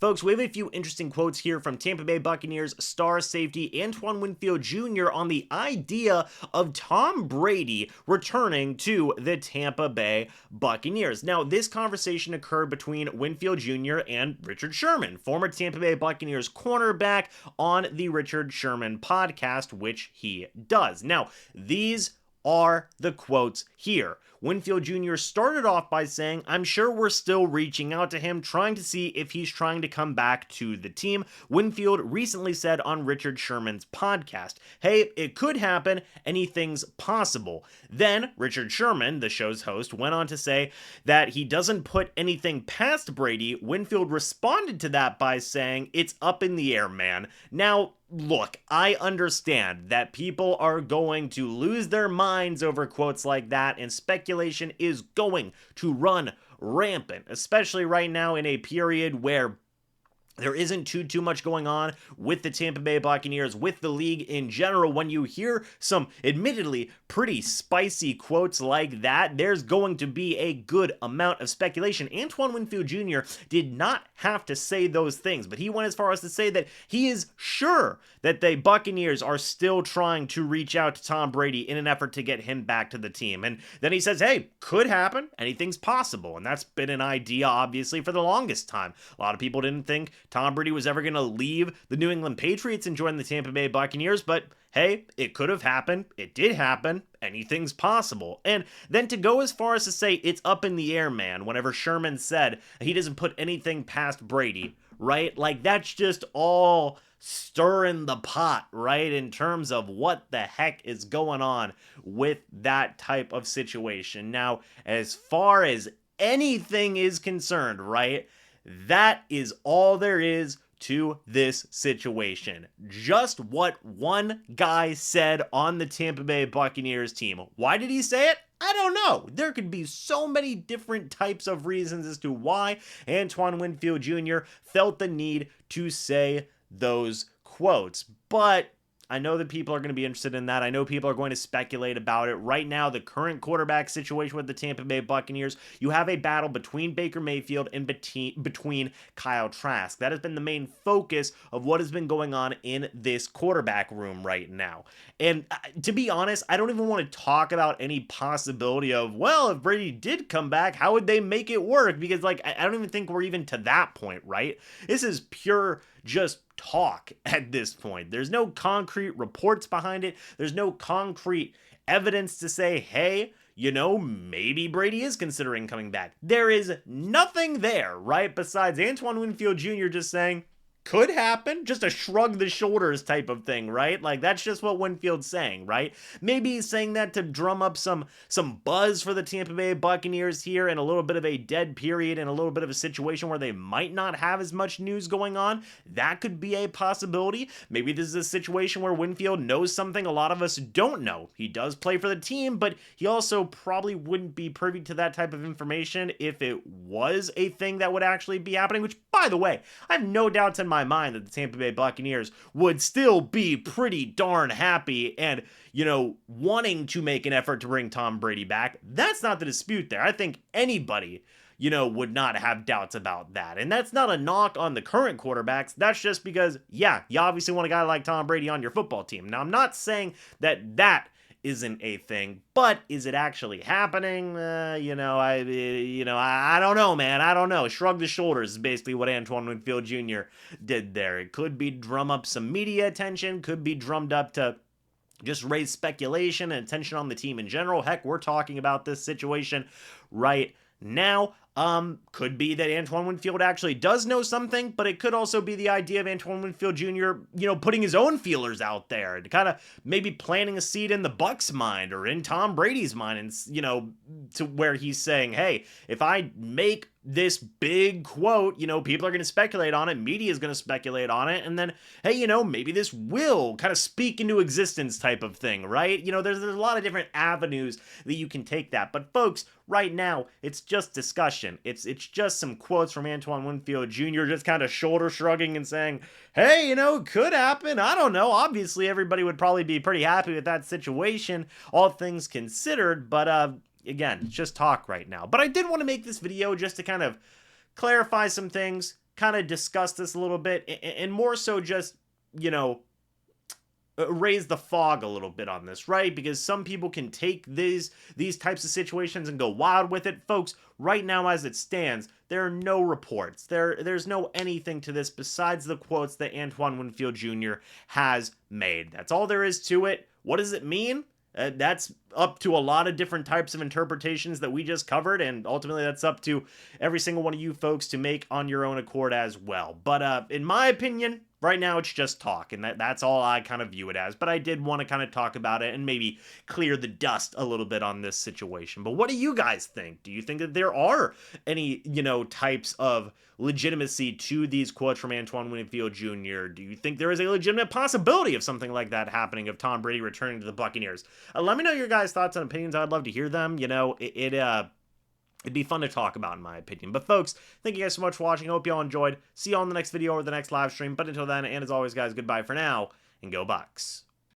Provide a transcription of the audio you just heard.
Folks, we have a few interesting quotes here from Tampa Bay Buccaneers star safety Antoine Winfield Jr. on the idea of Tom Brady returning to the Tampa Bay Buccaneers. Now, this conversation occurred between Winfield Jr. and Richard Sherman, former Tampa Bay Buccaneers cornerback, on the Richard Sherman podcast, which he does. Now, these are the quotes here. Winfield Jr. started off by saying, "I'm sure we're still reaching out to him, trying to see if he's trying to come back to the team." Winfield recently said on Richard Sherman's podcast, "Hey, it could happen, anything's possible." Then Richard Sherman, the show's host, went on to say that he doesn't put anything past Brady. Winfield responded to that by saying, "It's up in the air, man." Now, look, I understand that people are going to lose their minds over quotes like that, and speculation is going to run rampant, especially right now in a period where there isn't too much going on with the Tampa Bay Buccaneers, with the league in general. When you hear some admittedly pretty spicy quotes like that, there's going to be a good amount of speculation. Antoine Winfield Jr. did not have to say those things, but he went as far as to say that he is sure that the Buccaneers are still trying to reach out to Tom Brady in an effort to get him back to the team. And then he says, hey, could happen, anything's possible. And that's been an idea, obviously, for the longest time. A lot of people didn't think Tom Brady was ever going to leave the New England Patriots and join the Tampa Bay Buccaneers, but hey, it could have happened. It did happen. Anything's possible. And then to go as far as to say it's up in the air, man, whenever Sherman said he doesn't put anything past Brady, right? Like, that's just all stirring the pot, right? In terms of what the heck is going on with that type of situation. Now, as far as anything is concerned, right? That is all there is to this situation. Just what one guy said on the Tampa Bay Buccaneers team. Why did he say it? I don't know. There could be so many different types of reasons as to why Antoine Winfield Jr. felt the need to say those quotes. But I know that people are going to be interested in that. I know people are going to speculate about it. Right now, the current quarterback situation with the Tampa Bay Buccaneers, you have a battle between Baker Mayfield and between Kyle Trask. That has been the main focus of what has been going on in this quarterback room right now. And to be honest, I don't even want to talk about any possibility of, well, if Brady did come back, how would they make it work? Because, like, I don't even think we're even to that point, right? This is pure just talk at this point. There's no concrete reports behind it. There's no concrete evidence to say, hey, you know, maybe Brady is considering coming back. There is nothing there, right? Besides Antoine Winfield Jr. just saying, could happen, just a shrug the shoulders type of thing, right? Like, that's just what Winfield's saying, right? Maybe he's saying that to drum up some buzz for the Tampa Bay Buccaneers here in a little bit of a dead period and a little bit of a situation where they might not have as much news going on. That could be a possibility. Maybe this is a situation where Winfield knows something a lot of us don't know. He does play for the team, but he also probably wouldn't be privy to that type of information if it was a thing that would actually be happening, which, by the way, I have no doubts in my mind that the Tampa Bay Buccaneers would still be pretty darn happy and, you know, wanting to make an effort to bring Tom Brady back. That's not the dispute there. I think anybody, you know, would not have doubts about that. And that's not a knock on the current quarterbacks. That's just because, yeah, you obviously want a guy like Tom Brady on your football team. Now, I'm not saying that isn't a thing, but is it actually happening? I don't know, man. I don't know. Shrug the shoulders is basically what Antoine Winfield Jr. did there. It could be drum up some media attention, could be drummed up to just raise speculation and attention on the team in general. Heck, we're talking about this situation right now. Could be that Antoine Winfield actually does know something, but it could also be the idea of Antoine Winfield Jr., you know, putting his own feelers out there and kind of maybe planting a seed in the Bucs' mind or in Tom Brady's mind, and, you know, to where he's saying, hey, if I make this big quote, you know, people are going to speculate on it, media is going to speculate on it, and then, hey, you know, maybe this will kind of speak into existence type of thing, right? You know, there's a lot of different avenues that you can take that, but folks, right now, it's just discussion. It's just some quotes from Antoine Winfield Jr. just kind of shoulder shrugging and saying, hey, you know, could happen. I don't know. Obviously, everybody would probably be pretty happy with that situation, all things considered, but again, it's just talk right now. But I did want to make this video just to kind of clarify some things, kind of discuss this a little bit and more so just, you know, raise the fog a little bit on this, right? Because some people can take these types of situations and go wild with it. Folks, right now as it stands, there are no reports. There's no anything to this besides the quotes that Antoine Winfield Jr. has made. That's all there is to it. What does it mean? That's up to a lot of different types of interpretations that we just covered, and ultimately that's up to every single one of you folks to make on your own accord as well. But in my opinion, right now it's just talk, and that's all I kind of view it as. But I did want to kind of talk about it and maybe clear the dust a little bit on this situation. But what do you guys think? Do you think that there are any, you know, types of legitimacy to these quotes from Antoine Winfield Jr.? Do you think there is a legitimate possibility of something like that happening, of Tom Brady returning to the Buccaneers? Let me know your guys' thoughts and opinions. I'd love to hear them. You know, it'd be fun to talk about, in my opinion. But folks, thank you guys so much for watching. I hope you all enjoyed. See you all in the next video or the next live stream. But until then, and as always, guys, goodbye for now, and go Bucs.